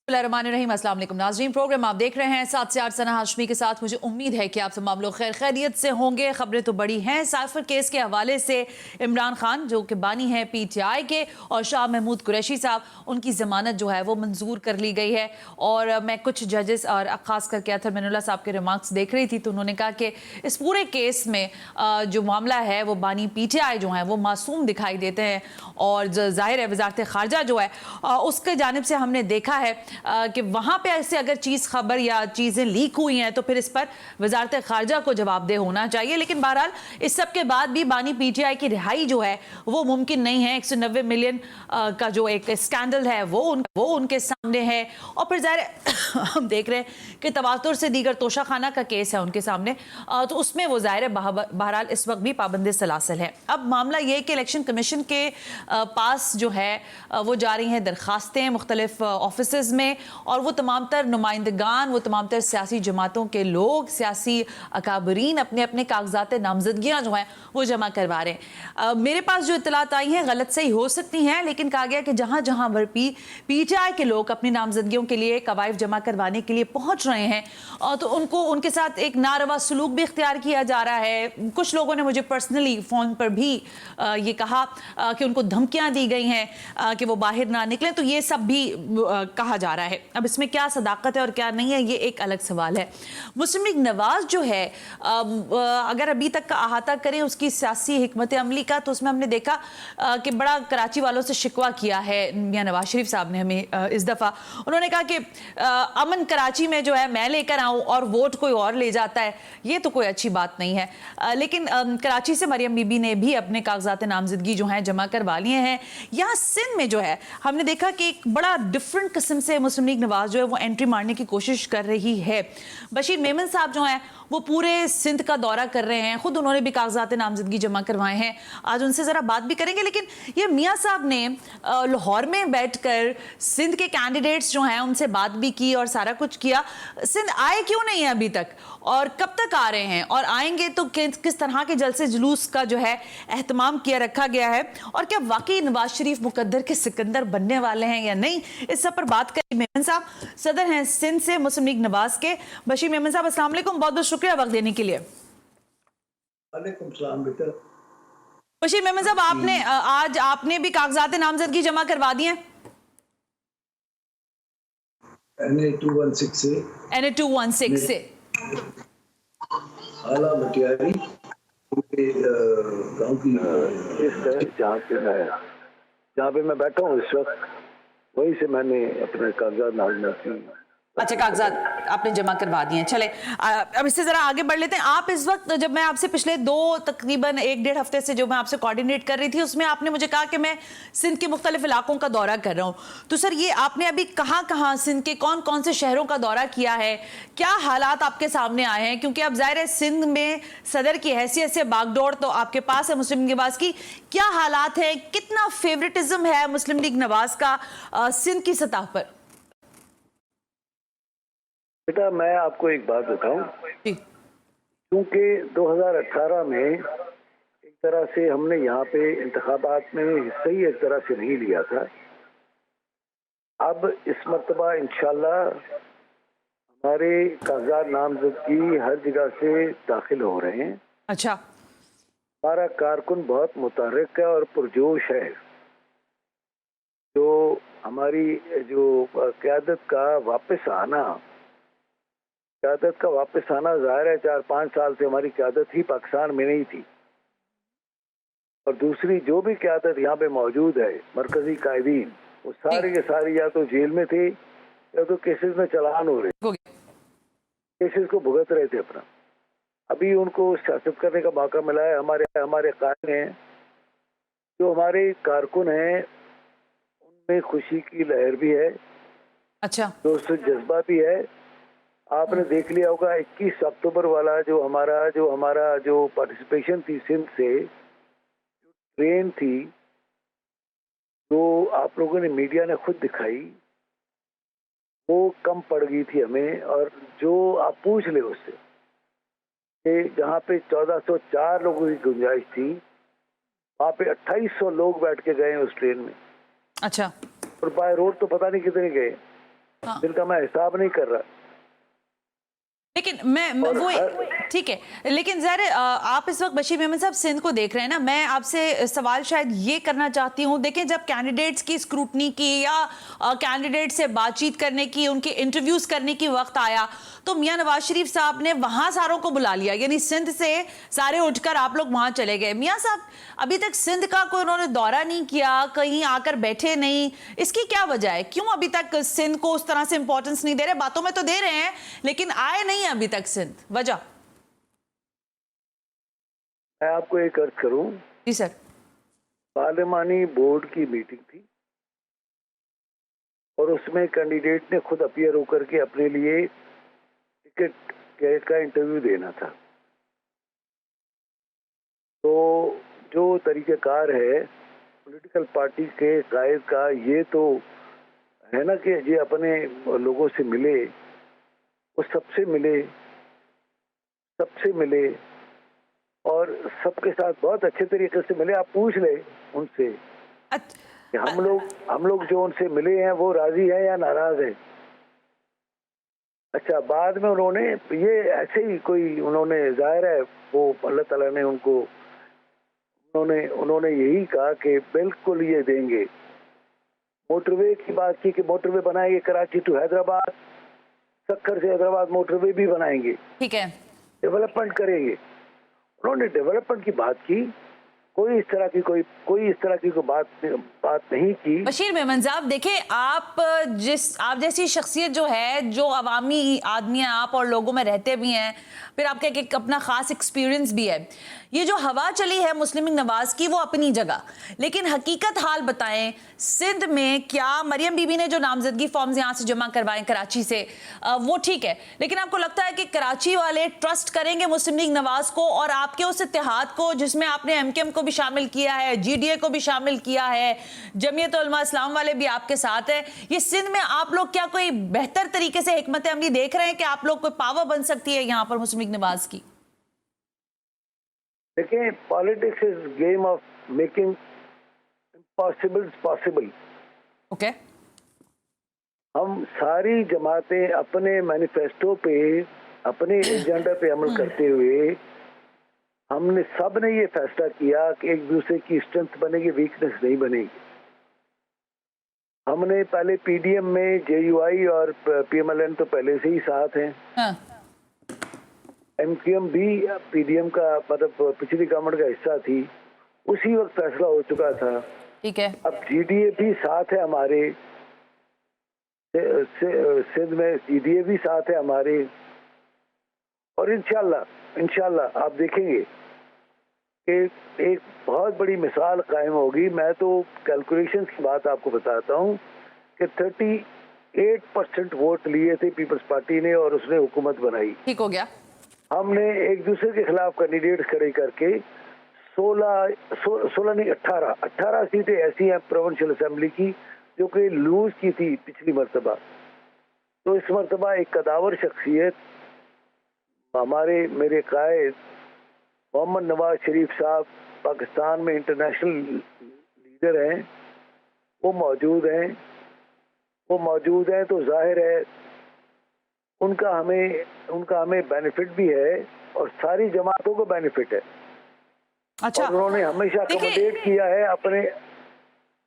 रहीम अस्सलाम वालेकुम नाज़रीन, प्रोग्राम आप देख रहे हैं 7 से 8 सना हाशमी के साथ। मुझे उम्मीद है कि आप तमाम लोग खैर खैरियत से होंगे। खबरें तो बड़ी हैं। साइफर केस के हवाले से इमरान खान जो कि बानी हैं PTI के और शाह महमूद कुरैशी साहब, उनकी ज़मानत जो है वो मंजूर कर ली गई है। और मैं कुछ जजेस और ख़ास करके अतर मिनुल्लाह साहब के रिमार्क्स देख रही थी तो उन्होंने कहा कि इस पूरे केस में जो मामला है वो बानी PTI जो है वो मासूम दिखाई देते हैं। और ज़ाहिर है वज़ारत ख़ारजा जो है उसके जानिब से हमने देखा है कि वहाँ पे ऐसे अगर चीज़ खबर या चीज़ें लीक हुई हैं तो फिर इस पर वज़ारत ख़ारजा को जवाबदेह होना चाहिए। लेकिन बहरहाल इस सब के बाद भी बानी PTI की रिहाई जो है वो मुमकिन नहीं है। 190 मिलियन का जो एक स्कैंडल है वो उनके सामने है। और फिर ज़ाहिर हम देख रहे हैं कि तवातुर से दीगर तोशा खाना का केस है उनके सामने, तो उसमें वो ज़ाहिर है बहरहाल इस वक्त भी पाबंद सलासल है। अब मामला ये है कि इलेक्शन कमीशन के पास जो है वो जा रही हैं दरखास्तें मुख्तलिफ ऑफिस में, और वो तमाम तर नुमाइंदगान, वो तमाम तर सियासी जमातों के लोग, सियासी अकाबरीन अपने अपने कागजात नामजदगियाँ जो हैं वो जमा करवा रहे हैं। मेरे पास जो इतलात आई हैं गलत सही हो सकती हैं, लेकिन कहा गया कि जहाँ जहाँ PTI के लोग अपनी नामजदगियों के लिए कवायद जमा करवाने के लिए पहुँच रहे हैं तो उनके साथ एक नारवा सलूक भी इख्तियार किया जा रहा है। कुछ लोगों ने मुझे पर्सनली फ़ोन पर भी ये कहा कि उनको धमकियाँ दी गई हैं कि वो बाहर ना निकलें, तो ये सब भी कहा जा रहा है। अब इसमें क्या सदाकत है और क्या नहीं है ये एक अलग सवाल है। मुस्लिम लीग नवाज जो है अगर अभी तक का अहाता करें उसकी सियासी हिकमत अमली का, तो उसमें हमने देखा कि बड़ा कराची वालों से शिकवा किया है मियां नवाज शरीफ साहब ने हमें इस दफ़ा। उन्होंने कहा कि अमन कराची में जो है मैं लेकर आऊँ और वोट कोई और ले जाता है, ये तो कोई अच्छी बात नहीं है। लेकिन कराची से मरियम बीबी ने भी अपने कागजात नामजदगी जो हैं जमा करवा लिए हैं। यहाँ सिंध में जो है हमने देखा कि एक बड़ा डिफरेंट किस्म से मुस्लिम लीग नवाज जो है वो एंट्री मारने की कोशिश कर रही है। बशीर मेमन साहब जो हैं वो पूरे सिंध का दौरा कर रहे हैं, खुद उन्होंने भी कागजात नामजदगी जमा करवाए हैं। आज उनसे ज़रा बात भी करेंगे। लेकिन ये मियाँ साहब ने लाहौर में बैठकर सिंध के कैंडिडेट्स जो हैं उनसे बात भी की और सारा कुछ किया। सिंध आए क्यों नहीं है अभी तक, और कब तक आ रहे हैं, और आएंगे तो किस तरह के जलसे जुलूस का जो है एहतमाम किया रखा गया है, और क्या वाकई नवाज शरीफ मुकद्दर के सिकंदर बनने वाले हैं या नहीं, इस सब पर बात करें। मेमन साहब सदर हैं सिंध से मुस्लिम लीग नवाज के। बशीर मेमन साहब अस्सलाम वालेकुम, बहुत बहुत शुक्रिया वक्त देने के लिए। वालेकुम सलाम बेटा। बशीर मेमन साहब आज आपने भी कागजात नामजदगी जमा करवा दिए हैं NA 216 से आला मटियारी गांव की जहाँ पे मैं बैठा हूँ इस वक्त, वहीं से मैंने अपने कागजात नामजदगी। अच्छा, कागजात आपने जमा करवा दिए हैं। चले अब इससे जरा आगे बढ़ लेते हैं। आप इस वक्त, जब मैं आपसे पिछले तकरीबन 1-1.5 हफ्ते से जो मैं आपसे कोऑर्डिनेट कर रही थी, उसमें आपने मुझे कहा कि मैं सिंध के मुख्तलिफ इलाकों का दौरा कर रहा हूँ, तो सर ये आपने अभी कहाँ सिंध के कौन कौन से शहरों का दौरा किया है, क्या हालात आपके सामने आए हैं? क्योंकि अब जाहिर है सिंध में सदर की हैसियत से बागडोर तो आपके पास है मुस्लिम लीग नवाज की, क्या हालात है, कितना फेवरेटिज्म है मुस्लिम लीग नवाज का सिंध की सतह पर? बेटा मैं आपको एक बात बताऊं, क्योंकि 2018 में एक तरह से हमने यहाँ पे इंतखाबात में हिस्सा ही एक तरह से नहीं लिया था। अब इस मर्तबा इंशाल्लाह हमारे कागजात नामजदगी हर जगह से दाखिल हो रहे हैं। अच्छा, हमारा कारकुन बहुत मुतहर्रिक है और पुरजोश है। जो हमारी जो क़यादत का वापस आना ज़ाहिर है 4-5 साल से हमारी क़यादत ही पाकिस्तान में नहीं थी, और दूसरी जो भी क़यादत यहाँ पे मौजूद है मरकजी कायदीन, वो सारे के सारे या तो जेल में थे या तो केसेस में चलान हो रहे, केसेस को भुगत रहे थे अपना। अभी उनको सियासत करने का मौका मिला है। हमारे कायद हैं, जो हमारे कारकुन हैं, उनमें खुशी की लहर भी है, अच्छा, दोस्त जज्बा भी है। आपने देख लिया होगा 21 अक्टूबर वाला जो हमारा जो पार्टिसिपेशन थी सिंध से, जो ट्रेन थी, जो आप लोगों ने मीडिया ने खुद दिखाई, वो कम पड़ गई थी हमें। और जो आप पूछ ले उससे कि जहाँ पे 1404 लोगों की गुंजाइश थी, वहाँ पे 2800 लोग बैठ के गए उस ट्रेन में। अच्छा, और बाय रोड तो पता नहीं कितने गए। हाँ। जिनका मैं हिसाब नहीं कर रहा। लेकिन मैं वो ठीक है, लेकिन ज़रा आप इस वक्त बशीर मेमन साहब सिंध को देख रहे हैं ना, मैं आपसे सवाल शायद ये करना चाहती हूँ। देखें, जब कैंडिडेट्स की स्क्रूटनी की या कैंडिडेट से बातचीत करने की, उनके इंटरव्यूज करने की वक्त आया, तो मियां नवाज शरीफ साहब ने वहां सारों को बुला लिया, यानी सिंध से सारे उठकर आप लोग वहां चले गए। मियां साहब अभी तक सिंध का कोई उन्होंने दौरा नहीं किया, कहीं आकर बैठे नहीं, इसकी क्या वजह है? क्यों अभी तक सिंध को उस तरह से इंपॉर्टेंस नहीं दे रहे? बातों में तो दे रहे हैं लेकिन आए नहीं अभी तक सिंध, वजह? मैं आपको एक अर्ज करूं, जी सर। पार्लिमानी बोर्ड की मीटिंग थी और उसमें कैंडिडेट ने खुद अपीयर होकर के अपने लिए टिकट का इंटरव्यू देना था। तो जो तरीक़ेकार है पॉलिटिकल पार्टी के कायद का, ये तो है ना कि ये अपने लोगों से मिले, वो सबसे मिले और सबके साथ बहुत अच्छे तरीके से मिले। आप पूछ ले उनसे कि हम लोग जो उनसे मिले हैं वो राजी है या नाराज है। अच्छा, बाद में उन्होंने ये ऐसे ही कोई, उन्होंने जाहिर है वो अल्लाह ताला ने उनको, उन्होंने यही कहा कि बिल्कुल ये देंगे। मोटरवे की बात की कि मोटरवे बनाएंगे कराची टू हैदराबाद, सक्खर से हैदराबाद मोटरवे भी बनाएंगे, ठीक है, डेवलपमेंट करेंगे। उन्होंने डेवलपमेंट की बात की, कोई इस तरह की कोई बात नहीं की। बशीर मेमन साहब देखिए, आप जैसी शख्सियत जो है, जो अवामी आदमी हैं आप और लोगों में रहते भी हैं, फिर आपका एक अपना खास एक्सपीरियंस भी है। ये जो हवा चली है मुस्लिम लीग नवाज की वो अपनी जगह, लेकिन हकीकत हाल बताएं सिंध में क्या मरियम बीबी ने जो नामजदगी फॉर्म्स यहाँ से जमा करवाएं कराची से, वो ठीक है, लेकिन आपको लगता है कि कराची वाले ट्रस्ट करेंगे मुस्लिम लीग नवाज को और आपके उस इत्तेहाद को जिसमें आपने एमकेएम को भी शामिल किया है, जीडीए को भी शामिल किया है, जमीयत उलमा इस्लाम वाले भी आपके साथ हैं, ये सिंध में आप लोग क्या कोई बेहतर तरीके से हिकमत अमली देख रहे हैं कि आप लोग कोई पावर बन सकती है यहाँ पर मुस्लिम लीग नवाज की? देखिए, politics is game of making impossible possible. Okay, हम सारी जमातें अपने मैनिफेस्टो पे, अपने एजेंडा पे अमल करते हुए हमने सब ने ये फैसला किया कि एक दूसरे की स्ट्रेंथ बनेगी, वीकनेस नहीं बनेगी। हमने पहले पीडीएम में जेयूआई और पीएमएलएन तो पहले से ही साथ हैं। हाँ। एमक्यूएम भी पीडीएम का मतलब पिछली गवर्नमेंट का हिस्सा थी, उसी वक्त फैसला हो चुका था। ठीक है, अब जीडीए भी साथ है हमारे, सिंध में जीडीए भी साथ है हमारे, और इंशाल्लाह आप देखेंगे कि एक बहुत बड़ी मिसाल कायम होगी। मैं तो कैलकुलेशंस की बात आपको बताता हूँ कि 38% वोट लिए थे पीपल्स पार्टी ने और उसने हुकूमत बनाई। ठीक हो गया। हमने एक दूसरे के खिलाफ कैंडिडेट खड़े करके 16 नहीं 18 सीटें ऐसी हैं प्रोविंशियल असेंबली की जो कि लूज की थी पिछली मर्तबा। तो इस मर्तबा एक कदावर शख्सियत मेरे कायद मोहम्मद नवाज शरीफ साहब, पाकिस्तान में इंटरनेशनल लीडर हैं, वो मौजूद हैं, तो जाहिर है उनका हमें बेनिफिट भी है और सारी जमातों को बेनिफिट है। अच्छा, और उन्होंने हमेशा अकोमोडेट किया है अपने।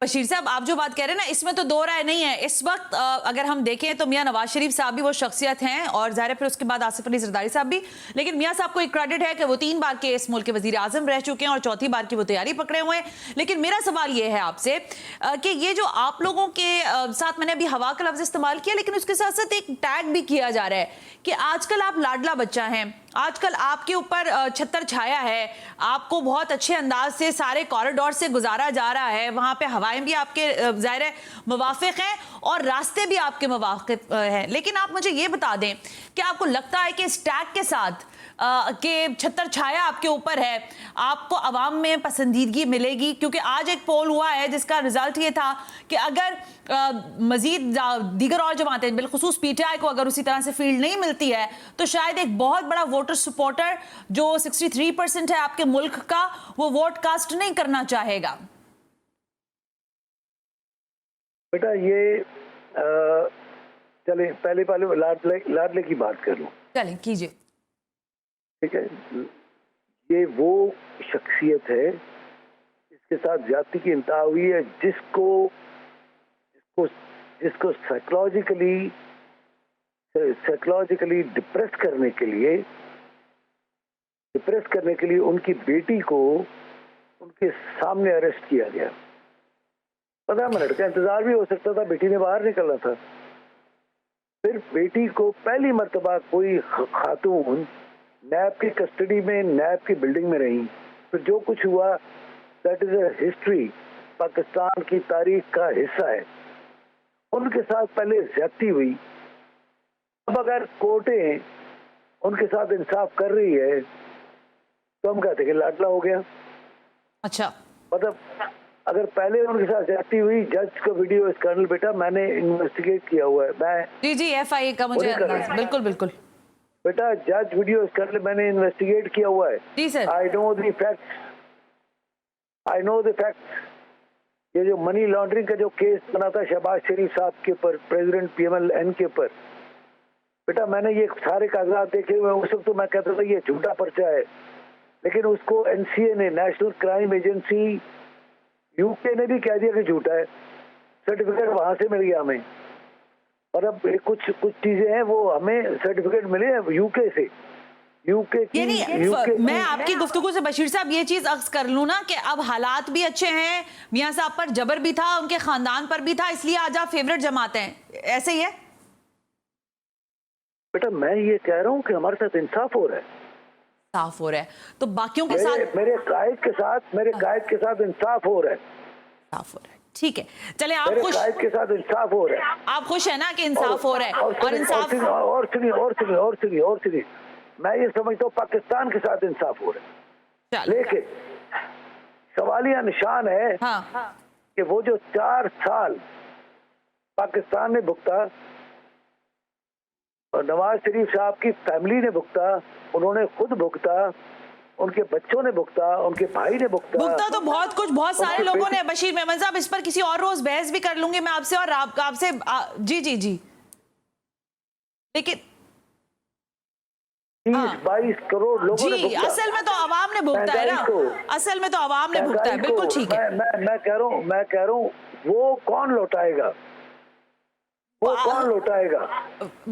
बशीर साहब आप जो बात कह रहे हैं ना, इसमें तो दो राय नहीं है। इस वक्त अगर हम देखें तो मियां नवाज शरीफ साहब भी वो शख्सियत हैं और ज़ाहिर है फिर उसके बाद आसिफ अली जरदारी साहब भी, लेकिन मियां साहब को एक क्रेडिट है कि वो 3 बार के इस मुल्क के वजीर आजम रह चुके हैं और चौथी बार की वो तैयारी पकड़े हुए हैं। लेकिन मेरा सवाल ये है आपसे कि ये जो आप लोगों के साथ, मैंने अभी हवा का लफ्ज इस्तेमाल किया, लेकिन उसके साथ साथ एक टैग भी किया जा रहा है कि आजकल आप लाडला बच्चा हैं, आजकल आपके ऊपर छत्तर छाया है, आपको बहुत अच्छे अंदाज से सारे कॉरिडोर से गुजारा जा रहा है, वहां पे हवाएं भी आपके ज़ाहिर है मुवाफिक हैं और रास्ते भी आपके मुवाफिक हैं। लेकिन आप मुझे ये बता दें कि आपको लगता है कि इस टैग के साथ के छत्तर छाया आपके ऊपर है, आपको अवाम में पसंदीदगी मिलेगी? क्योंकि आज एक पोल हुआ है जिसका रिजल्ट ये था कि अगर मजीद दीगर और जमातें बिलखुसूस पीटीआई को अगर उसी तरह से फील्ड नहीं मिलती है तो शायद एक बहुत बड़ा वोटर सपोर्टर जो 63% है आपके मुल्क का, वो वोट कास्ट नहीं करना चाहेगा। बेटा, ये चले पहले लाडले की बात कर लूं। चलें कीजिए। ठीक है, ये वो शख्सियत है जिसके साथ ज्यादती की इंतहा हुई है, जिसको साइकोलॉजिकली डिप्रेस करने के लिए उनकी बेटी को उनके सामने अरेस्ट किया गया। 15 मिनट का इंतजार भी हो सकता था, बेटी ने बाहर निकलना था। फिर बेटी को पहली मर्तबा कोई खातून नैब की कस्टडी में, नैब की बिल्डिंग में रही। फिर जो कुछ हुआ that is a history, Pakistan की तारीख का हिस्सा है। उनके साथ पहले ज्यादती हुई, अब अगर कोर्टें उनके साथ इंसाफ कर रही है तो हम कहते हैं कि लाडला हो गया। अच्छा, मतलब अगर पहले उनके साथ ज्यादती हुई, जज का वीडियो इस कर्नल बेटा मैंने इन्वेस्टिगेट किया हुआ है, मैं जी FIA का मुझे बिल्कुल बेटा जज वीडियो इस कर्नल मैंने इन्वेस्टिगेट किया हुआ है। जी sir. I know the facts. ये जो मनी लॉन्ड्रिंग का जो केस बना था शहबाज शरीफ साहब के ऊपर, प्रेसिडेंट PMLN के ऊपर, बेटा मैंने ये सारे कागजात देखे हुए। उस वक्त तो मैं कहता था ये झूठा पर्चा है, लेकिन उसको NCA ने, नेशनल क्राइम एजेंसी UK ने भी कह दिया कि झूठा है। सर्टिफिकेट वहां से मिल गया हमें। और अब कुछ चीजें हैं वो हमें सर्टिफिकेट मिले हैं UK से। मैं आपकी गुफ्तगू से बशीर साहब ये चीज अक्स कर लूं ना कि अब हालात भी अच्छे हैं, मियां साहब पर जबर भी था, उनके खानदान पर भी था, इसलिए आज आप फेवरेट जमाते हैं, ऐसे ही है? बेटा मैं ये कह रहा हूँ कि हमारे साथ इंसाफ हो रहा है, साफ हो रहा है, तो बाकियों के साथ मेरे कायद के साथ इंसाफ हो रहा है, साफ हो रहा है। ठीक है, चले आप खुश, कायद के साथ इंसाफ हो रहा है। आप खुश है ना कि इंसाफ हो रहा है? और इंसाफ और सुनिए, मैं ये समझता हूँ पाकिस्तान के साथ इंसाफ हो रहा है। लेकिन सवालिया निशान है कि वो जो 4 साल पाकिस्तान ने भुगता और नवाज शरीफ साहब की फैमिली ने भुगता, उन्होंने खुद भुगता, उनके बच्चों ने भुगता, उनके भाई ने भुगता तो बहुत कुछ, बहुत सारे लोगों ने। बशीर मेमन साहब, इस पर किसी और रोज बहस भी कर लूंगी मैं आपसे, और आपसे जी लेकिन 30-22 करोड़ लोगों ने भुगता। असल में तो आवाम ने भुगता है ना, असल में तो आवाम ने भुगता है। बिल्कुल ठीक है। मैं कह रहा हूँ वो कौन लौटाएगा,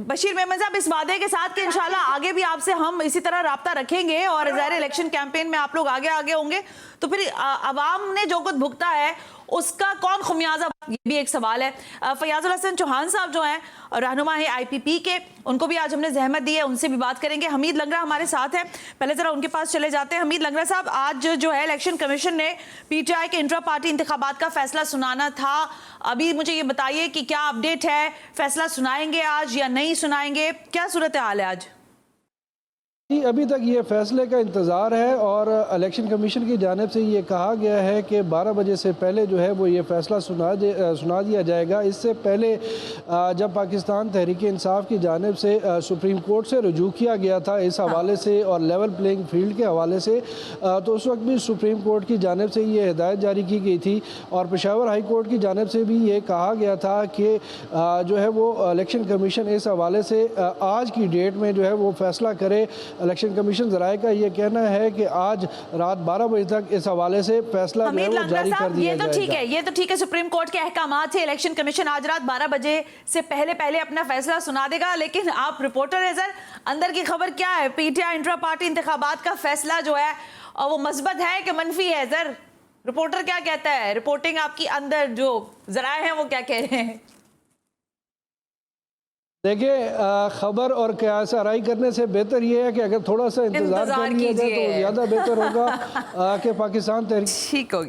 बशीर मेमन साहब, इस वादे के साथ कि इंशाल्लाह आगे भी आपसे हम इसी तरह राब्ता रखेंगे और ज़ाहिर इलेक्शन कैंपेन में आप लोग आगे होंगे, तो फिर अवाम ने जो कुछ भुगता है उसका कौन खमियाजा, ये भी एक सवाल है। फयाजुल हसन चौहान साहब जो हैं रहनुमा है IPP के, उनको भी आज हमने जहमत दी है, उनसे भी बात करेंगे। हमीद लंगरा हमारे साथ है, पहले जरा उनके पास चले जाते हैं। हमीद लंगरा साहब, आज जो है इलेक्शन कमीशन ने PTI के इंट्रा पार्टी इंतखाबात का फैसला सुनाना था, अभी मुझे ये बताइए कि क्या अपडेट है, फैसला सुनाएंगे आज या नहीं सुनाएंगे, क्या सूरत हाल है आज? अभी तक ये फैसले का इंतज़ार है और इलेक्शन कमीशन की जानिब से ये कहा गया है कि 12 बजे से पहले जो है वो ये फ़ैसला सुना दिया जाएगा। इससे पहले जब पाकिस्तान तहरीक इंसाफ की जानिब से सुप्रीम कोर्ट से रुजू किया गया था इस हवाले से और लेवल प्लेइंग फील्ड के हवाले से, तो उस वक्त भी सुप्रीम कोर्ट की जानिब से ये हिदायत जारी की गई थी और पेशावर हाई कोर्ट की जानिब से भी ये कहा गया था कि जो है वो इलेक्शन कमीशन इस हवाले से आज की डेट में जो है वो फ़ैसला करे। इलेक्शन कमीशन ज़राए का ये कहना है कि आज रात 12 बजे तक इस हवाले से फैसला जो है वो जारी कर दिया जाएगा। ये तो ठीक है, सुप्रीम कोर्ट के अहकामात है, इलेक्शन कमीशन आज रात 12 बजे से पहले अपना फैसला सुना देगा। लेकिन आप रिपोर्टर है सर, अंदर की खबर क्या है? PTI इंट्रा पार्टी इंतखाबात का फैसला जो है वो मस्बत है कि मनफी है सर? रिपोर्टर क्या कहता है, रिपोर्टिंग आपकी अंदर जो जराए हैं वो क्या कह रहे हैं? देखिए, खबर और कयास आराई करने से बेहतर ये है कि अगर थोड़ा सा इंतजार कर लिया जाए तो ज़्यादा बेहतर होगा कि पाकिस्तान ठीक हो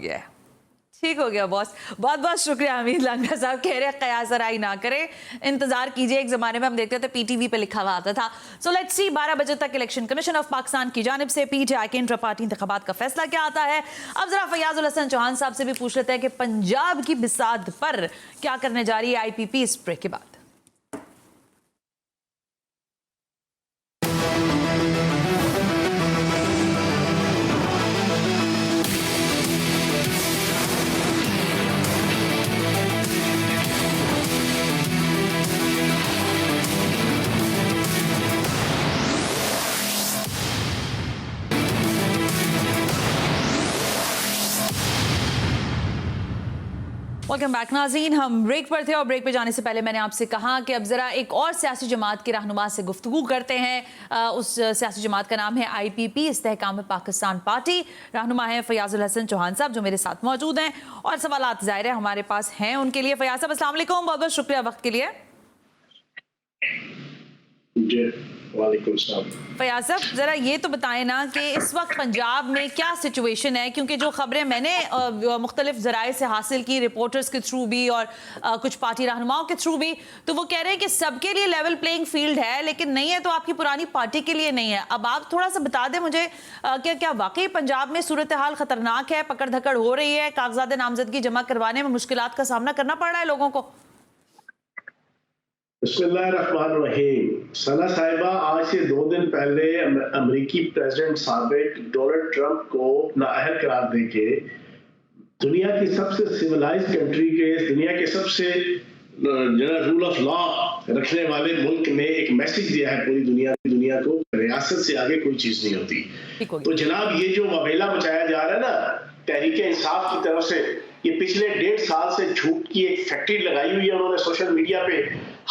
गया बॉस। बहुत बहुत शुक्रिया हमीद लंगरा साहब, कह रहे कयास आराई ना करें, इंतजार कीजिए। एक ज़माने में हम देखते थे PTV पे लिखा हुआ आता था। सो लेट्स सी 12 बजे तक इलेक्शन कमीशन ऑफ पाकिस्तान की जानिब से PTI के इंट्रा पार्टी इंतखाबात का फैसला क्या आता है। अब जरा फयाजुल हसन चौहान साहब से भी पूछ लेते हैं कि पंजाब की बिसात पर क्या करने जा रही है IPP इस ब्रेक के बाद। वेलकम बैक नाज़रीन, हम ब्रेक पर थे और ब्रेक पे जाने से पहले मैंने आपसे कहा कि अब ज़रा एक और सियासी जमात के रहनुमा से गुफ्तगू करते हैं। उस सियासी जमात का नाम है IPP, इस्तेहकाम पाकिस्तान पार्टी। रहनुमा है फयाजुल हसन चौहान साहब जो मेरे साथ मौजूद हैं और सवालात ज़ाहिर है हमारे पास हैं उनके लिए। फयाज साहब अस्सलाम वालेकुम, बहुत बहुत शुक्रिया वक्त के लिए। वालेकुम सलाम। फयाज साहब ज़रा ये तो बताएं ना कि इस वक्त पंजाब में क्या सिचुएशन है, क्योंकि जो खबरें मैंने मुख्तलिफ ज़राए से हासिल की, रिपोर्टर्स के थ्रू भी और कुछ पार्टी रहनुमाओं के थ्रू भी, तो वो कह रहे हैं कि सबके लिए लेवल प्लेइंग फील्ड है, लेकिन नहीं है तो आपकी पुरानी पार्टी के लिए नहीं है। अब आप थोड़ा सा बता दें मुझे, क्या वाकई पंजाब में सूरत हाल ख़तरनाक है, पकड़ धकड़ हो रही है, कागजात नामजदगी जमा करवाने में मुश्किलात का सामना करना पड़ रहा है लोगों को? बिस्मिल्लाहिर्रहमानिर्रहीम। सना साहिबा, आज से 2 दिन पहले अमेरिकी प्रेसिडेंट साबिक डोनाल्ड ट्रंप को नाअहल करार देके दुनिया की सबसे सिविलाइज कंट्री के, दुनिया के सबसे रूल ऑफ लॉ रखने वाले मुल्क ने एक मैसेज दिया है पूरी दुनिया को, रियासत से आगे कोई चीज नहीं होती। तो जनाब, ये जो वबेला मचाया जा रहा है ना तहरीक इंसाफ की तरफ से, ये पिछले 1.5 साल से झूठ की एक फैक्ट्री लगाई हुई है उन्होंने सोशल मीडिया पे।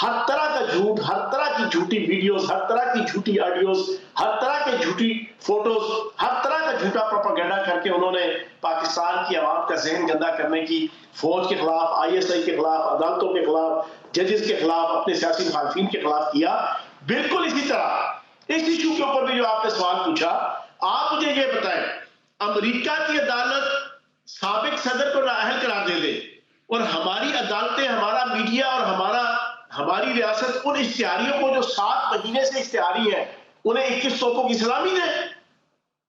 हर तरह का झूठ, हर तरह की झूठी वीडियोस, हर तरह की झूठी ऑडियोस, हर तरह के झूठी फोटोज, हर तरह का झूठा प्रोपेगेंडा करके उन्होंने पाकिस्तान की आवाम का जहन गंदा करने की, फौज के खिलाफ, ISI के खिलाफ, अदालतों के खिलाफ, जजेस के खिलाफ, अपने सियासी मुखालफिन के खिलाफ किया। बिल्कुल इसी तरह इस इशू के ऊपर भी जो आपने सवाल पूछा, आप मुझे ये बताएं, अमेरिका की अदालत साबिक सदर को नाअहल करार दे दे और हमारी अदालतें, हमारा मीडिया और हमारी रियासत उन इश्तिहारियों को जो 7 महीने से इश्तिहारी है, उन्हें 21 तोपों की सलामी दे,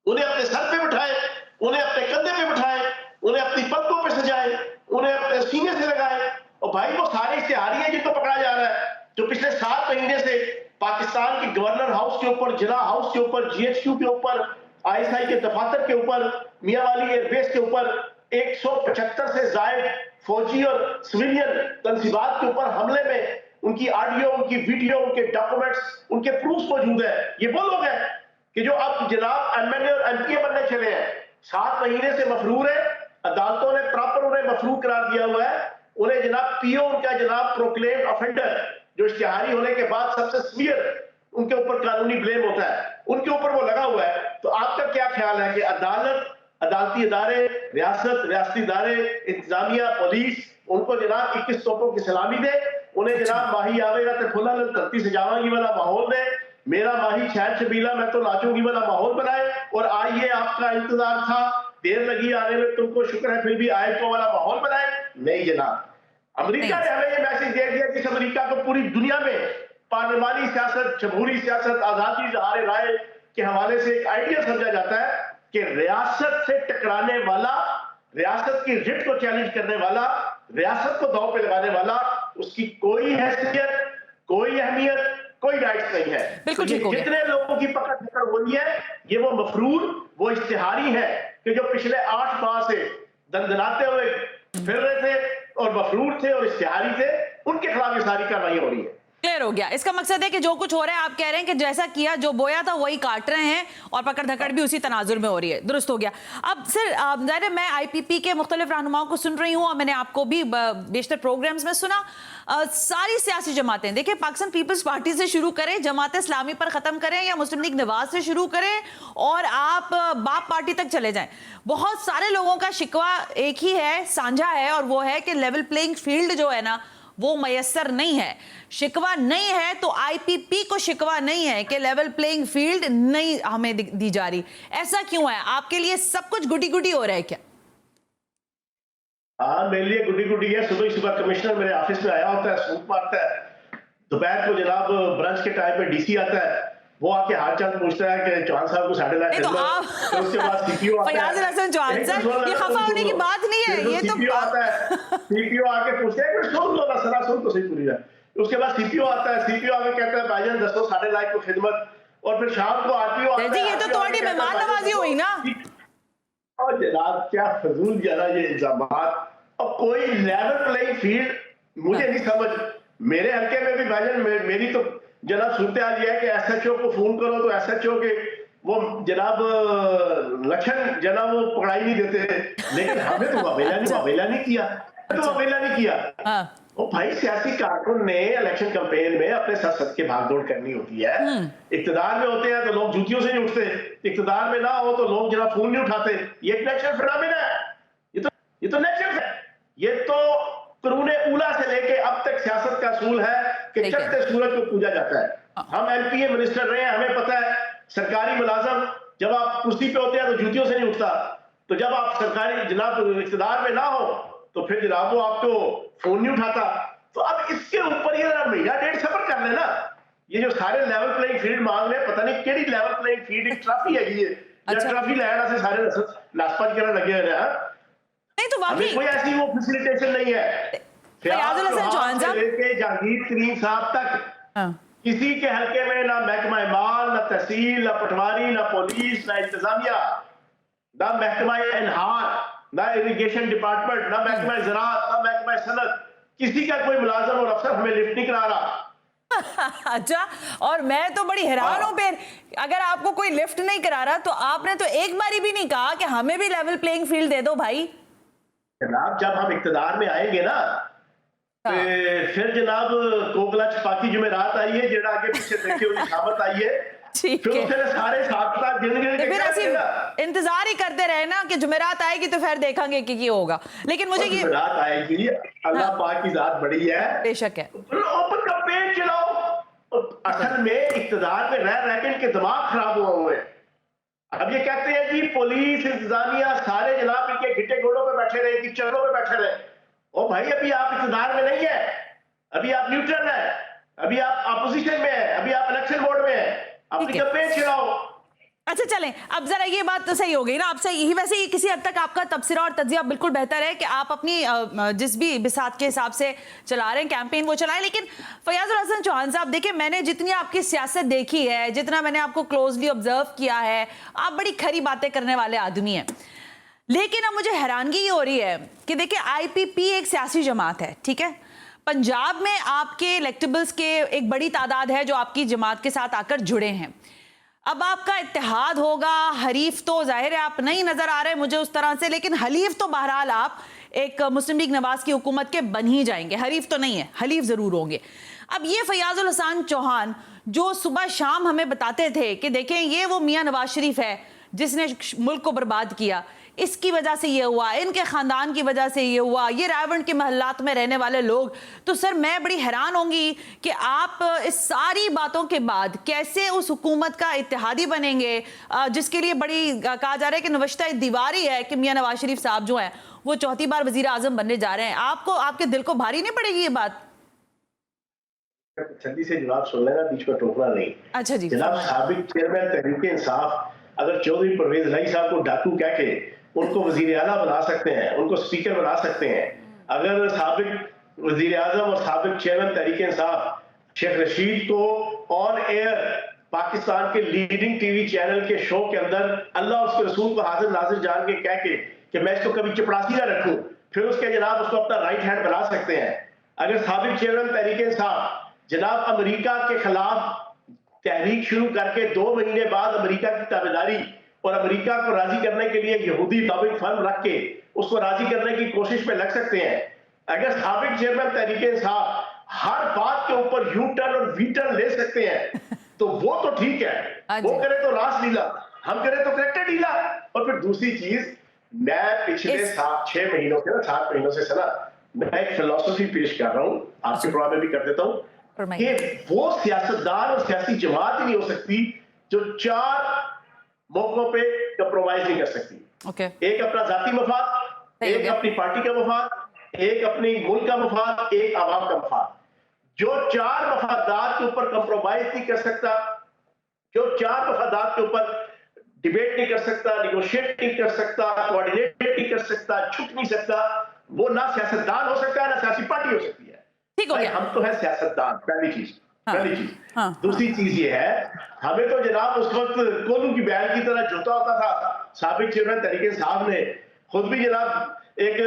उन्हें अपने सर पे बिठाए, उन्हें अपने कंधे पे बिठाए, उन्हें अपनी पलकों पे सजाए, उन्हें अपने सीने से लगाए। और भाई वो सारे इश्तिहारी हैं जिनको पकड़ा जा रहा है, जो पिछले 7 महीने से पाकिस्तान के गवर्नर हाउस के ऊपर, जिला हाउस के ऊपर, GHQ के ऊपर, ISI के दफातर के ऊपर, मियांवाली एयरबेस के ऊपर 175 से जायद फौजी और सिविलियन तंसीबात के ऊपर हमले में उनकी ऑडियो, उनकी वीडियो, उनके डॉक्यूमेंट्स, उनके प्रूफ मौजूद है। ये वो लोग हैं कि जो अब जनाब MLA और MPA बनने चले हैं, 7 महीने से मफरूर है, अदालतों ने प्रॉपर उन्हें मफरूर करार दिया हुआ है। उन्हें जनाब PO, उनका जनाब प्रोक्लेम्ड ऑफेंडर, जो इश्तिहारी होने के बाद सबसे सीवियर उनके ऊपर कानूनी ब्लेम होता है, उनके ऊपर वो लगा हुआ है। तो आपका क्या ख्याल है कि अदालत, अदालती इदारे, रियासत, रियासती इदारे, इंतजामिया, पुलिस, उनको जनाब 21 तोपों की सलामी दे, उन्हें जनाब माही आवेगा तो फुला धरती से जावांगी वाला माहौल दे, मेरा माही शहर शबीला मैं तो नाचूंगी वाला माहौल बनाए, और आइए आपका इंतजार था, देर लगी आने में, तुमको शुक्र है फिर भी आए तो वाला माहौल बनाए। नहीं जनाब, अमेरिका ने हमें ये मैसेज दे दिया कि अमेरिका को पूरी दुनिया में पार्लिमानी सियासत, जमहूरी सियासत, आजादी इज़हार राय के हवाले से एक आइडिया समझा जाता है कि रियासत से टकराने वाला, रियासत की रिट को चैलेंज करने वाला, रियासत को दांव पे लगाने वाला, उसकी कोई हैसियत, कोई अहमियत, कोई राइट्स नहीं है। बिल्कुल तो ठीक हो गया। जितने लोगों की पकड़ धकड़ हो रही है, ये वो मफरूर, वो इश्तिहारी है कि जो पिछले 8 माह से दंदनाते हुए फिर रहे थे और मफरूर थे और इश्तिहारी थे, उनके खिलाफ ये सारी कार्रवाई हो रही है। क्लियर हो गया। इसका मकसद है कि जो कुछ हो रहा है, आप कह रहे हैं कि जैसा किया, जो बोया था वही काट रहे हैं और पकड़ धकड़ भी उसी तनाजुर में हो रही है। दुरुस्त हो गया। अब सर ज़ाहिर है मैं IPP के मुख्तलिफ रहनुमाओं को सुन रही हूँ और मैंने आपको भी बेशतर प्रोग्राम्स में सुना। सारी सियासी जमातें, देखिए पाकिस्तान पीपल्स पार्टी से शुरू करें, जमात इस्लामी पर ख़त्म करें या मुस्लिम लीग नवाज से शुरू करें और आप बाप पार्टी तक चले जाएं, बहुत सारे लोगों का शिकवा एक ही है, साझा है, और वो है कि लेवल प्लेइंग फील्ड जो है ना वो मयसर नहीं है। शिकवा नहीं है तो IPP को शिकवा नहीं है कि लेवल प्लेइंग फील्ड नहीं हमें दी जा रही। ऐसा क्यों है? आपके लिए सब कुछ गुडी गुडी हो रहा है क्या? हाँ, मेरे लिए गुडी गुडी है। सुबह कमिश्नर मेरे ऑफिस में आया होता है, सूट मारता है, दोपहर को जनाब ब्रंच के टाइम पे DC आता है, वो आके हाथ चाल पूछता है कि चौहान साहब को 1.5 लाख, तो उसके बाद CPO आता है। फयाजुल हसन चौहान साहब, ये खफा होने की बात नहीं है, ये तो CPO आता है, CPO आके पूछता है कि सुन लो ना, सरा सुन तो सही पूरी है। उसके बाद CPO आता है, CPO आके कहता है भाईजान 10-1.5 लाख की खिदमत, और फिर शाम को RPO आता है। ये तो थोड़ी मेहमान नवाजी हुई ना। और जनाब क्या फजूल जरा ये इल्जामात, और कोई लेवल प्लेइंग फील्ड मुझे नहीं समझ। मेरे हल्के में भी भाईजान मेरी तो जनाब सूरत हाल ये है कि SHO को फोन करो तो SHO के वो जनाब लक्षण जनाब वो पकड़ाई नहीं देते, लेकिन हमें तो वबेला नहीं किया। तो अवेला नहीं किया। वो भाई सियासी कारकुन ने इलेक्शन कैंपेन में अपने साथ सद के भागदौड़ करनी होती है। इक्तदार में होते हैं तो लोग जूतियों से नहीं उठते, इक्तदार में ना हो तो लोग जरा फोन नहीं उठाते। ये एक नेचुरल फिनोमेना है, ये तो नेचुरल है। ये तो कुरूने ऊला से लेके अब तक सियासत का असूल है कि चढ़ते सूरज को पूजा जाता है। हम एमपी मिनिस्टर रहे हैं, हमें पता है सरकारी मुलाजम जब आप कुर्सी पे होते हैं तो जूतियों से नहीं उठता, तो जब आप सरकारी जनाब इख्तिदार में ना हो तो फिर जनाब वो आपको फोन नहीं उठाता। तो अब इसके ऊपर ये महीना डेढ़ सफर कर लेना। ये जो सारे लेवल प्लेइंग फील्ड मांग रहे, पता नहीं केड़ी लेवल प्लेइंग फील्ड, एक ट्रॉफी है ये, ट्रॉफी लेना से सारे नासपाज करने लगे हैं ना। नहीं तो वाकई कोई ऐसी वो फैसिलिटेशन नहीं है। फयाजुल हसन चौहान साहब लेके जहांगीर तरीन साहब तक किसी के हल्के में ना महकमा माल, ना तहसील, ना पटवारी, ना पुलिस, ना इंतजामिया, ना महकमा एनहार, ना इरिगेशन डिपार्टमेंट, ना महकमा ज़राअत, ना महकमा सनत, किसी का कोई मुलाजम और अफसर हमें लिफ्ट नहीं करा रहा। अच्छा, और मैं तो बड़ी हैरान हूं फिर, अगर आपको कोई लिफ्ट नहीं करा रहा तो आपने तो एक बारी भी नहीं कहा कि हमें भी लेवल प्लेइंग फील्ड दे दो भाई। जनाब जब हम इक्तदार में आएंगे ना फिर जनाब कोकला छपाकी जुमेरात आई है, जेड़ा आगे पीछे देखे हुई शामत आई है, फिर उसने सारे साथ गिन के फिर ऐसे इंतजार ही करते रहे ना कि जुमेरात आएगी तो फिर देखेंगे कि होगा। लेकिन मुझे ये जुमेरात आएगी, अल्लाह पाक की जात बड़ी है, बेशक है। ओपन कैंपेन चलाओ। असल में इक्तदार में रह के इनके दिमाग खराब हुए हैं। अब ये कहते हैं कि पुलिस इंतजामिया सारे जनाब इनके घिटे घोड़ों पे बैठे रहे, कि चरणों पे बैठे रहे। ओ भाई अभी आप इक़्तिदार में नहीं है, अभी आप न्यूट्रल है, अभी आप अपोजिशन में है, अभी आप इलेक्शन मोड में है, अपनी कैंपेन चलाओ। अच्छा चलें, अब जरा ये बात तो सही हो गई ना आपसे, यही वैसे ही किसी हद तक आपका तबसरा और तज्जिया बिल्कुल बेहतर है कि आप अपनी जिस भी बिसात के हिसाब से चला रहे हैं कैंपेन वो चलाएं। लेकिन फयाजुल हसन चौहान साहब देखिए, मैंने जितनी आपकी सियासत देखी है, जितना मैंने आपको क्लोजली ऑब्जर्व किया है, आप बड़ी खरी बातें करने वाले आदमी हैं। लेकिन अब मुझे हैरानगी ये हो रही है कि देखिए आईपीपी एक सियासी जमात है, ठीक है। पंजाब में आपके इलेक्टेबल्स के एक बड़ी तादाद है जो आपकी जमात के साथ आकर जुड़े हैं। अब आपका इत्तेहाद होगा, हरीफ तो जाहिर है आप नहीं नजर आ रहे मुझे उस तरह से, लेकिन हलीफ तो बहरहाल आप एक मुस्लिम लीग नवाज की हुकूमत के बन ही जाएंगे। हरीफ तो नहीं है, हलीफ जरूर होंगे। अब ये फयाजुल हसन चौहान जो सुबह शाम हमें बताते थे कि देखें ये वो मियां नवाज शरीफ है जिसने मुल्क को बर्बाद किया, इसकी वजह से ये हुआ, इनके खानदान की वजह से ये हुआ, ये रायवंड के महल्लात में रहने वाले लोग, तो सर मैं बड़ी हैरान होंगी कि आप इस सारी बातों के बाद कैसे उस हुकूमत का इत्तेहादी बनेंगे जिसके लिए बड़ी कहा जा रहा है कि नवश्ता दीवारी है कि मियां नवाज शरीफ साहब जो हैं वो चौथी बार वजीर आजम बनने जा रहे हैं। आपको आपके दिल को भारी नहीं पड़ेगी ये बात? जल्दी से जवाब सुन लेना, बीच में टोकना नहीं। अच्छा जी। जनाब साबिक चेयरमैन तहरीक इंसाफ अगर चौधरी परवेज लाई साहब को डाकू कह के उनको वजीर आला बना सकते हैं, उनको स्पीकर बना सकते हैं, अगर साबिक वजीर आजम और साबिक चेयरमैन तहरीक इंसाफ शेख रशीद को ऑन एयर पाकिस्तान के लीडिंग टीवी चैनल के शो के अंदर अल्लाह उसके रसूल को हाजिर नाजिर जान के कह के कि मैं इसको कभी चपड़ासी ना रखूं, फिर उसके जनाब उसको अपना राइट हैंड बना सकते हैं। अगर साबिक चेयरमैन तहरीक इंसाफ जनाब अमेरिका के खिलाफ तहरीक शुरू करके 2 महीने बाद अमेरिका की ताबेदारी और अमेरिका को राजी करने के लिए यहूदी लॉबिंग फर्म रख के उसको राजी करने की कोशिश में लग सकते हैं। अगर साबिक चेयरमैन तहरीक इंसाफ हर बात के ऊपर यू टर्न और वी टर्न ले सकते हैं तो वो तो ठीक है, वो करे तो रास लीला, हम करे तो करेक्टर लीला। और फिर दूसरी चीज, मैं पिछले 7 महीनों से ना 7 महीनों से सना मैं एक फिलॉसफी पेश कर रहा हूं, आपके प्रोग्राम में भी कर देता हूं कि वो सियासतदान और सियासी जमात ही नहीं हो सकती जो 4 मौकों पे कंप्रोमाइज नहीं कर सकती। एक अपना जाती मफाद, एक अपनी पार्टी का मफाद, एक अपनी मुल्क का मफाद, एक आवाम का मफाद। जो 4 मफादात के ऊपर कंप्रोमाइज नहीं कर सकता, जो 4 मफादात के ऊपर डिबेट नहीं कर सकता, निगोशिएट नहीं कर सकता, कोऑर्डिनेट नहीं कर सकता, छुप नहीं सकता, वो ना सियासतदान हो सकता है ना सियासी पार्टी हो सकती है। ठीक हो गया, हम तो है सियासतदान, पहली चीज। दूसरी चीज ये है, हमें तो जनाब उस वक्त कोलू की बैल की तरह जोता होता था। साबिक चेयरमैन तहरीक इंसाफ ने खुद भी जनाब एक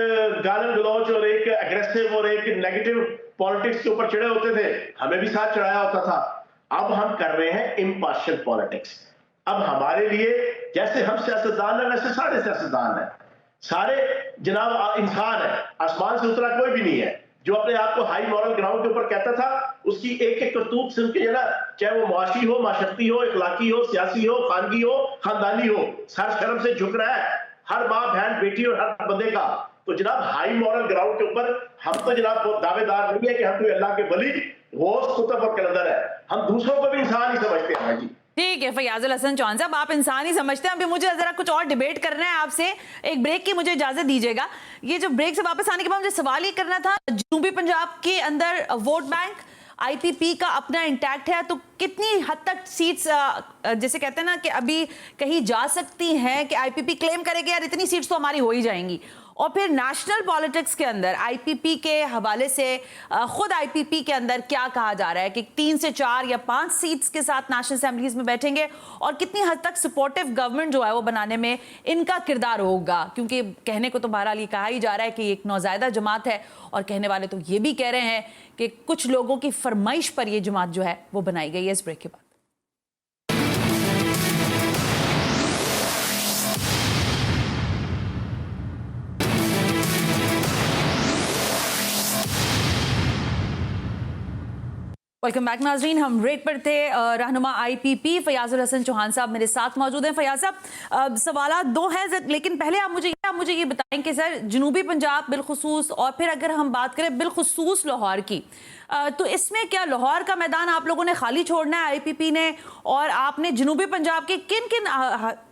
गालन गलौच और एक एग्रेसिव और एक नेगेटिव पॉलिटिक्स के ऊपर चढ़े होते थे, हमें भी साथ चढ़ाया होता था। अब हम कर रहे हैं इम्पार्शियल पॉलिटिक्स। अब हमारे लिए जैसे हम सियासतदान है वैसे सारे सियासतदान है। سارے جناب انسان ہے, آسمان سے اترا کوئی بھی نہیں ہے. جو اپنے آپ کو ہائی مورل گراؤنڈ کے اوپر کہتا تھا, اس کی ایک ایک کرتوت سے جو ہے نا, چاہے وہ معاشی ہو, معاشرتی ہو, اخلاقی ہو, سیاسی ہو, خانگی ہو, خاندانی ہو, ہر شرم سے جھک رہا ہے, ہر ماں بہن بیٹی اور ہر بندے کا. تو جناب ہائی مورل گراؤنڈ کے اوپر ہم تو جناب بہت دعوے دار نہیں ہے کہ ہم کوئی اللہ کے ولی, غوث, قطب اور کلندر ہے. ہم دوسروں کو بھی انسان ہی سمجھتے ہیں. جی ٹھیک ہے فیاض الحسن چوہان صاحب, آپ انسان ہی سمجھتے ہیں. ابھی مجھے ذرا کچھ اور ڈیبیٹ کرنا ہے آپ سے, ایک بریک کی مجھے اجازت دیجیے گا. یہ جو بریک سے واپس آنے کے بعد مجھے سوال یہ کرنا تھا, جنوبی پنجاب کے اندر ووٹ بینک آئی پی پی کا اپنا انٹیکٹ ہے, تو کتنی حد تک سیٹس جیسے کہتے ہیں نا کہ ابھی کہیں جا سکتی ہیں کہ آئی پی پی کلیم کرے گا یار اتنی سیٹس تو ہماری ہو ہی جائیں گی. اور پھر نیشنل پالیٹکس کے اندر آئی پی پی کے حوالے سے خود آئی پی پی کے اندر کیا کہا جا رہا ہے کہ 3 سے 4 یا 5 سیٹس کے ساتھ نیشنل اسمبلیز میں بیٹھیں گے, اور کتنی حد تک سپورٹیو گورنمنٹ جو ہے وہ بنانے میں ان کا کردار ہوگا, کیونکہ کہنے کو تو بہرحال یہ کہا ہی جا رہا ہے کہ یہ ایک نوزائیدہ جماعت ہے, اور کہنے والے تو یہ بھی کہہ رہے ہیں کہ کچھ لوگوں کی فرمائش پر یہ جماعت جو ہے وہ بنائی گئی ہے. اس بریک کے بعد ویلکم بیک ناظرین, ہم بریک پر تھے. رہنما آئی پی پی فیاض الحسن چوہان صاحب میرے ساتھ موجود ہیں. فیاض صاحب, سوالات 2 ہیں, لیکن پہلے آپ مجھے یہ بتائیں کہ سر جنوبی پنجاب بالخصوص, اور پھر اگر ہم بات کریں بالخصوص لاہور کی, تو اس میں کیا لاہور کا میدان آپ لوگوں نے خالی چھوڑنا ہے آئی پی پی نے, اور آپ نے جنوبی پنجاب کے کن کن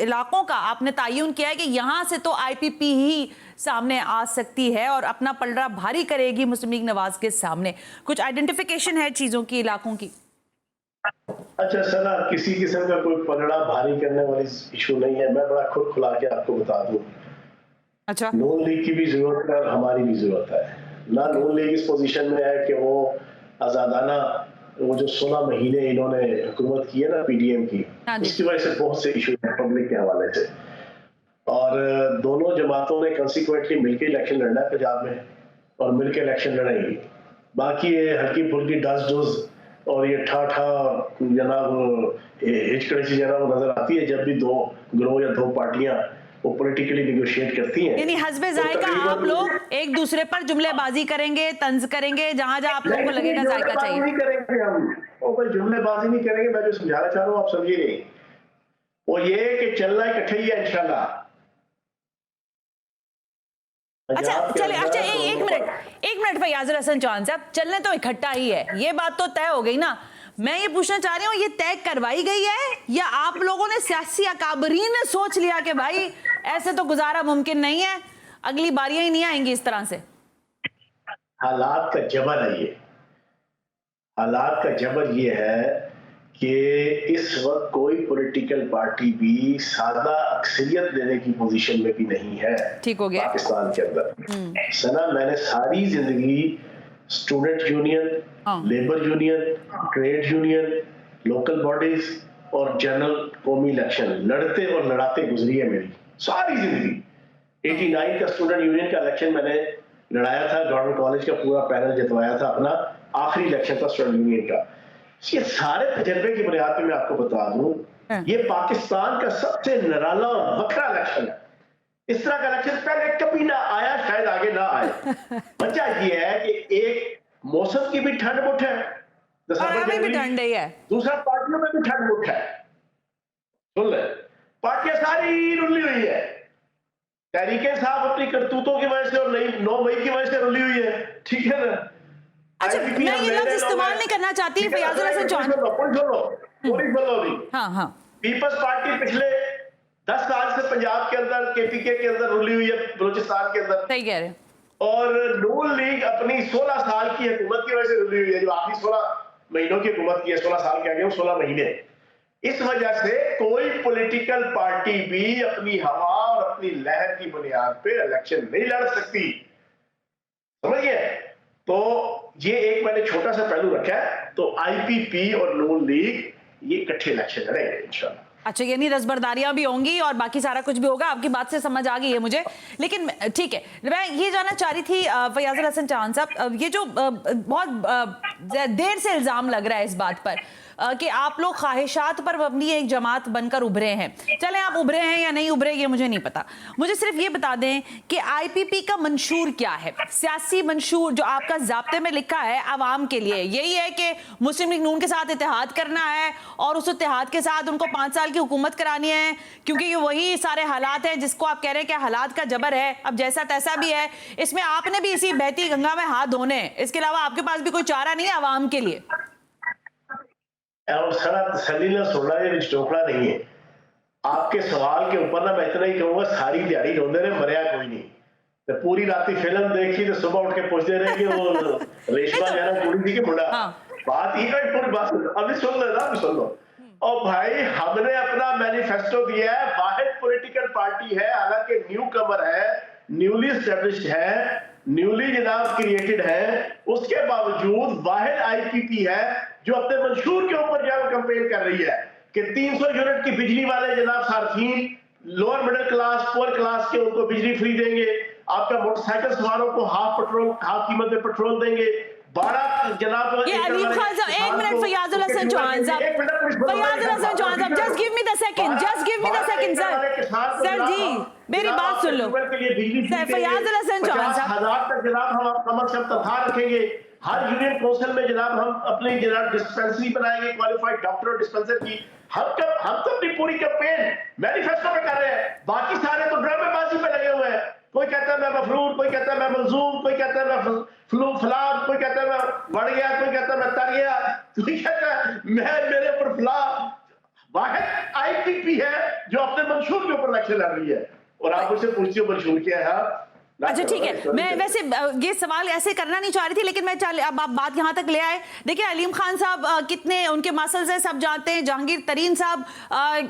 علاقوں کا آپ نے تعین کیا ہے کہ یہاں سے تو آئی پی پی ہی سامنے آ سکتی ہے اور اپنا پلڑا بھاری کرے گی مسلم لیگ نواز کے سامنے؟ کچھ آئیڈینٹیفیکیشن ہے چیزوں کی, علاقوں کی؟ اچھا سر, کسی قسم کا کوئی پلڑا بھاری کرنے والی ایشو نہیں ہے. میں بڑا خود کھلا کے آپ کو بتا دوں, اچھا نون لیگ کی بھی ضرورت ہے اور ہماری بھی ضرورت ہے. نہ نون لیگ اس پوزیشن میں ہے کہ وہ آزادانہ, وہ جو 16 مہینے انہوں نے حکومت کی ہے نا پی ڈی ایم کی, اس کی وجہ سے بہت سے ایشو ہیں پبلک کے حوالے سے, اور دونوں جماعتوں نے کنسیکوینٹلی مل کے الیکشن لڑنا ہے پنجاب میں, اور مل کے الیکشن لڑیں گی. باقی یہ ہلکی پھلکی ڈس ڈوز اور یہ ٹھا جناب ہچکڑی سی جناب نظر آتی ہے جب بھی 2 گروہ یا 2 پارٹیاں وہ پولیٹیکلی نیگوشیٹ کرتی ہیں. یعنی حسب ذائقہ آپ لوگ ایک دوسرے پر جملے بازی کریں گے, طنز کریں گے, جہاں آپ لوگوں کو لگے گا ذائقہ چاہیے. نہیں کریں گے ہم, وہ کوئی جملے بازی نہیں کریں گے. میں جو سمجھانا چاہ رہا ہوں آپ سمجھیے نہیں, وہ یہ کہ چلنا اکٹھے ہی ہے انشاءاللہ. اچھا چلے, اچھا ایک منٹ فیاض الحسن چوہان صاحب, چلنے تو اکٹھا ہی ہے, یہ بات تو طے ہو گئی نا. میں یہ پوچھنا چاہ رہی ہوں, یہ طے کروائی گئی ہے یا آپ لوگوں نے سیاسی اکابرین نے سوچ لیا کہ بھائی ایسے تو گزارا ممکن نہیں ہے, اگلی باریاں ہی نہیں آئیں گی اس طرح سے؟ حالات کا جبر ہے, یہ حالات کا جبر یہ ہے کہ اس وقت کوئی پولیٹیکل پارٹی بھی سادہ اکثریت دینے کی پوزیشن میں بھی نہیں ہے. ٹھیک ہو گیا پاکستان کے اندر سنا, میں نے ساری زندگی student union, labour union, trade union, local bodies اور جنرل قومی الیکشن لڑتے اور لڑاتے گزری ہے میری ساری زندگی. 89 کا اسٹوڈنٹ یونین کا الیکشن میں نے لڑایا تھا, گورنمنٹ کالج کا پورا پینل جتوایا تھا, اپنا آخری الیکشن تھا اسٹوڈنٹ یونین کا. یہ سارے تجربے کی بنیاد پہ میں آپ کو بتا دوں, یہ پاکستان کا سب سے نرالا اور وکھرا الیکشن ہے. اس طرح کا الیکشن پہلے کبھی نہ آیا, شاید آگے نہ آئے. وجہ یہ ہے کہ ایک موسم کی بھی ٹھنڈ مٹھ ہے, دوسرا پارٹیوں میں بھی ٹھنڈ مٹھ ہے. سن لیں, پارٹیاں ساری رلی ہوئی ہے. تحریک انصاف اپنی کرتوتوں کی وجہ سے اور 9 مئی کی وجہ سے رلی ہوئی ہے, ٹھیک ہے نا. اچھا میں یہ لفظ استعمال نہیں کرنا چاہتی فیاض الحسن چوہان. پیپلز پارٹی پچھلے 10 سال سے پنجاب کے اندر کے پی کے اندر رلی ہوئی ہے, بلوچستان کے اندر. صحیح کہہ رہے ہیں. اور نون لیگ اپنی 16 سال کی حکومت کی وجہ سے رلی ہوئی ہے, جو آخری 16 مہینوں کی حکومت کی ہے. 16 سال کے آگے 16 مہینے. اس وجہ سے کوئی پولیٹیکل پارٹی بھی اپنی ہوا اور اپنی لہر کی بنیاد پہ الیکشن نہیں لڑ سکتی, سمجھئے. تو یہ ایک میں نے چھوٹا سا پہلو رکھا ہے. تو آئی پی پی اور نون لیگ یہ اکٹھے الیکشن لڑیں گے انشاءاللہ. अच्छा, यानी रसबरदारियां भी होंगी और बाकी सारा कुछ भी होगा। आपकी बात से समझ आ गई है मुझे, लेकिन ठीक है, मैं ये जानना चाह रही थी फयाजुल हसन चौहान साहब, ये जो बहुत देर से इल्जाम लग रहा है इस बात पर कि आप लोग ख्वाहिशात पर मबनी एक जमात बनकर उभरे हैं। चले आप उभरे हैं या नहीं उभरे ये मुझे नहीं पता, मुझे सिर्फ ये बता दें कि आईपीपी का मंशूर क्या है, सियासी मंशूर जो आपका ज़ाब्ते में लिखा है आवाम के लिए, यही है कि मुस्लिम लीग नून के साथ इत्तेहाद करना है और उस इत्तेहाद के साथ उनको 5 साल की हुकूमत करानी है, क्योंकि ये वही सारे हालात हैं जिसको आप कह रहे हैं कि हालात का जबर है, अब जैसा तैसा भी है, इसमें आपने भी इसी बहती गंगा में हाथ धोने हैं, इसके अलावा आपके पास भी कोई चारा नहीं है आवाम के लिए। और सारा तसल्ली ना सुनना ये टोकरा नहीं है। आपके सवाल के ऊपर ना मैं इतना ही कहूंगा, सारी दिहाड़ी रोंदे रहे, मरिया कोई नहीं। तो पूरी राती फिल्म देखी तो सुबह उठ के पूछते रहे कि वो रेशमा जाना पूरी थी कि मुंडा। बात ही का पूरी बात अभी सुन लेना, अभी सुन लो। और भाई हमने अपना मैनिफेस्टो दिया है, वाहिद पॉलिटिकल पार्टी है, हालांकि न्यू कमर है, न्यूली एस्टेब्लिश्ड है, न्यूली जनाब क्रिएटेड है, उसके बावजूद वाहिद आईपीपी है जो अपने मंशूर के ऊपर जो कंपेन कर रही है कि 300 यूनिट की बिजली वाले जनाब सार्फिन, lower middle class, poor class के उनको बिजली फ्री देंगे, आपका मोटरसाइकिल सवारों को हाफ कीमत में पेट्रोल देंगे, 12 जनाब। ये अलीम खान साहब, एक मिनट फयाजुल हसन चौहान साहब, फयाजुल हसन चौहान साहब, just give me the second, just give me the second sir ji मेरी बात सुन लो सर। फयाजुल हसन चौहान साहब, 50,000 तक जनाब हम कम से कम तनख्वाह रखेंगे, हर यूनियन काउंसिल में जनाब हम अपनी जनाब डिस्पेंसरी बनाएंगे, क्वालिफाइड डॉक्टर और डिस्पेंसर की। हम तो अपनी पूरी कैंपेन मैनिफेस्टो में कर रहे हैं, बाकी सारे तो ड्रामेबाजी पे लगे हुए हैं। कोई कहता है मैं मफरूर, कोई कहता है मैं मंजूम, कोई कहता है मैं फलान, कोई कहता है मैं बढ़ गया, कोई कहता है मैं तर गया, कोई कहता है मैं मेरे ऊपर फलान। वाहिद आईपीपी है जो अपने मंशूर के ऊपर इलेक्शन लड़ रही है और आप उससे पूछते हो मंशूर क्या है। अच्छा ठीक है, मैं वैसे ये सवाल ऐसे करना नहीं चाह रही थी, लेकिन मैं अब आप बात यहाँ तक ले आए। देखिए अलीम खान साहब कितने उनके मसल्स हैं सब जानते हैं, जहांगीर तरीन साहब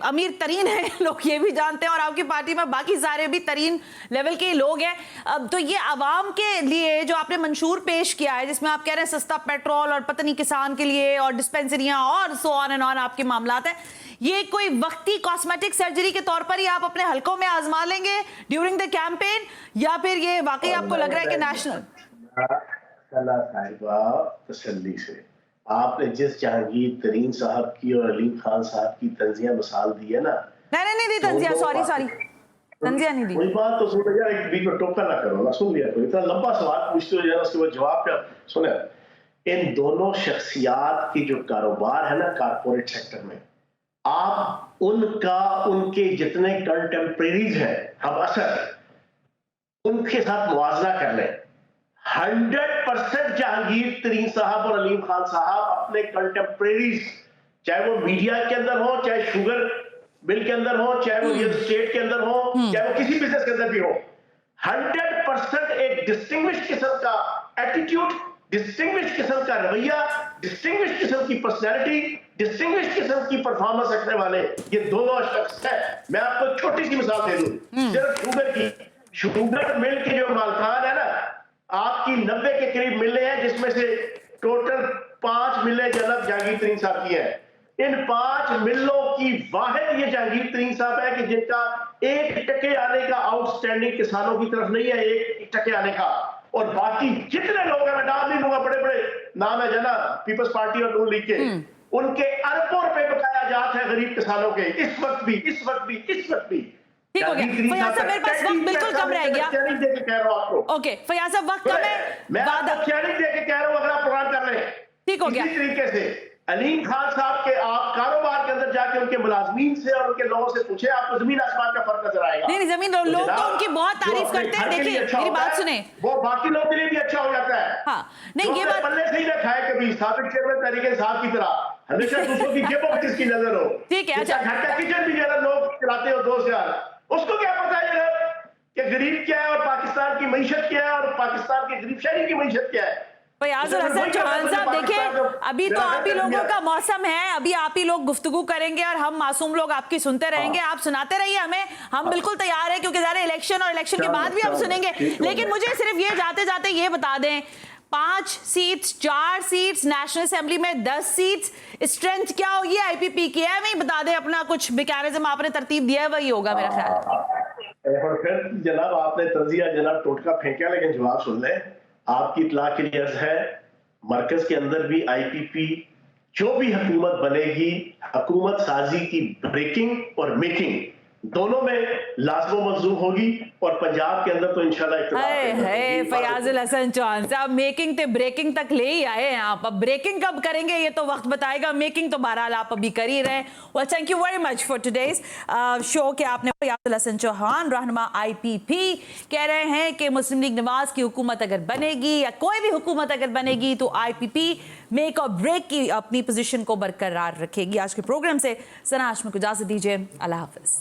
अमीर तरीन हैं लोग ये भी जानते हैं, और आपकी पार्टी में बाकी सारे भी तरीन लेवल के लोग हैं। तो ये आवाम के लिए जो आपने मंशूर पेश किया है जिसमें आप कह रहे हैं सस्ता पेट्रोल और पता नहीं किसान के लिए और डिस्पेंसरियाँ और सो ऑन एंड ऑन आपके मामलात हैं, ये कोई वक्ती कॉस्मेटिक सर्जरी के तौर पर ही आप अपने हलकों में आजमा लेंगे ड्यूरिंग द कैंपेन, या फिर ये वाकई आपको लग रहा है कि नेशनल? साहिबा तसल्ली से आपने जिस जहांगीर तरीन साहब की और अलीम खान साहब की तंजिया मिसाल दी है ना, नहीं तंजिया, सॉरी तंजिया नहीं दी। कोई बात तो सुन यार, एक बीच में टोका ना करो ना, सुन लिया कोई इतना लंबा सवाल पूछते हो जरा उसके बाद जवाब क्या सुने। इन दोनों शख्सियात की जो कारोबार है ना कारपोरेट सेक्टर में, आप उनका उनके जितने कंटेम्परेरीज हैं हम असर उनके साथ मुआवजा कर लें। 100% जहांगीर तरीन साहब और अलीम खान साहब अपने कंटेम्परेरीज, चाहे वो मीडिया के अंदर हो, चाहे शुगर मिल के अंदर हो, चाहे वो रियल एस्टेट के अंदर हो, चाहे वो किसी बिजनेस के अंदर भी हो, 100% एक डिस्टिंग्विश्ड किस्म का एटीट्यूड, डिस्टिंग्विश्ड किस्म का रवैया, डिस्टिंग्विश्ड किस्म की पर्सनैलिटी, डिस्टिंग्विश्ड किस्म की परफॉर्मेंस रखने वाले ये दोनों शख्स हैं। मैं आपको एक छोटी सी मिसाल दे दूं, सिर्फ शुगर की। शुगर मिल के जो मालकान है ना, आपकी 90 के करीब मिलें हैं, जिसमें से टोटल 5 मिलें जनाब जहांगीर तरीन साहब की है। इन 5 मिलों की वाहिद ये जहांगीर तरीन साहब है कि जिनका 1 टके आने का आउटस्टैंडिंग किसानों की तरफ नहीं है, 1 टके आने का। और बाकी जितने लोग हैं, मैं नाम नहीं लूंगा, बड़े बड़े नाम है जना पीपल्स पार्टी और नून लीग के, उनके अरबों रुपए बकाया जात है गरीब किसानों के, इस वक्त भी। ठीक हो गया फयाज साहब, मेरे पास वक्त बिल्कुल कम रह गया। चैलेंज दे के कह रहा हूं आपको। ओके फयाज साहब, वक्त कम है, मैं आपको चैलेंज दे के कह रहा हूं, अगर आप प्रोग्राम कर रहे हैं ठीक हो गया। इसी तरीके से अलीम खान साहब के आप कारोबार के अंदर जाके उनके मुलाजमीन से और उनके लोगों से पूछे, आपको जमीन आसमान का फर्क नजर आएगा। नहीं जमीन, लोग तो उनकी बहुत तारीफ करते हैं। देखिए मेरी बात सुने, वो बाकी लोगों के लिए भी अच्छा हो जाता है। हाँ नहीं ये बात पल्ले से ही ना खाए कभी, साबिक चेयरमैन तरीके साहब की तरह हमेशा दूसरों की जेबों में किसकी नजर हो। ठीक है, अच्छा घर का किचन भी जरा लोग चलाते हो 2000, उसको क्या पता है कि गरीब क्या है और पाकिस्तान की मईशत क्या है और पाकिस्तान के गरीब शहरी की मईशत क्या है। फयाजुल हसन चौहान साहब, देखिए अभी तो आप ही लोगों का मौसम है, अभी आप ही लोग गुफ्तगू करेंगे और हम मासूम लोग आपकी सुनते रहेंगे। आप सुनाते रहिए हमें, हम बिल्कुल तैयार हैं, क्योंकि ज़ाहिर इलेक्शन और इलेक्शन के बाद भी हम सुनेंगे। लेकिन मुझे सिर्फ ये जाते जाते ये बता दें, 5 सीट्स, 4 सीट्स, नेशनल असेंबली में 10 सीट्स, स्ट्रेंथ क्या होगी आईपीपी की? है वही बता दें, अपना कुछ मैकेनिज्म आपने तरतीब दिया है वही होगा मेरा ख्याल। और फिर जनाब आपने तजिया जनाब टोटका फेंका, लेकिन जवाब सुन लें। आपकी इत्तला के लिए अर्ज है, मरकज के अंदर भी आईपीपी जो भी हुकूमत बनेगी, हुकूमत साजी की ब्रेकिंग और मेकिंग दोनों में लाजमो मजलूम होगी, और पंजाब के अंदर तो इंशाल्लाह फयाजुल हसन चौहान साहब मेकिंग ते ब्रेकिंग तक ले ही आए हैं आप। अब ब्रेकिंग कब करेंगे ये तो वक्त बताएगा, मेकिंग तो बहरहाल आप अभी कर ही रहे हैं। Well, thank you very much for today's show के आपने फयाजुल हसन चौहान रहनुमा आईपीपी कह रहे हैं कि मुस्लिम लीग नवाज की हुकूमत अगर बनेगी या कोई भी हुकूमत अगर बनेगी तो आईपीपी मेक और ब्रेक की अपनी पोजीशन को बरकरार रखेगी। आज के प्रोग्राम से सना हाशमी को इजाजत दीजिए, अल्लाह हाफिज।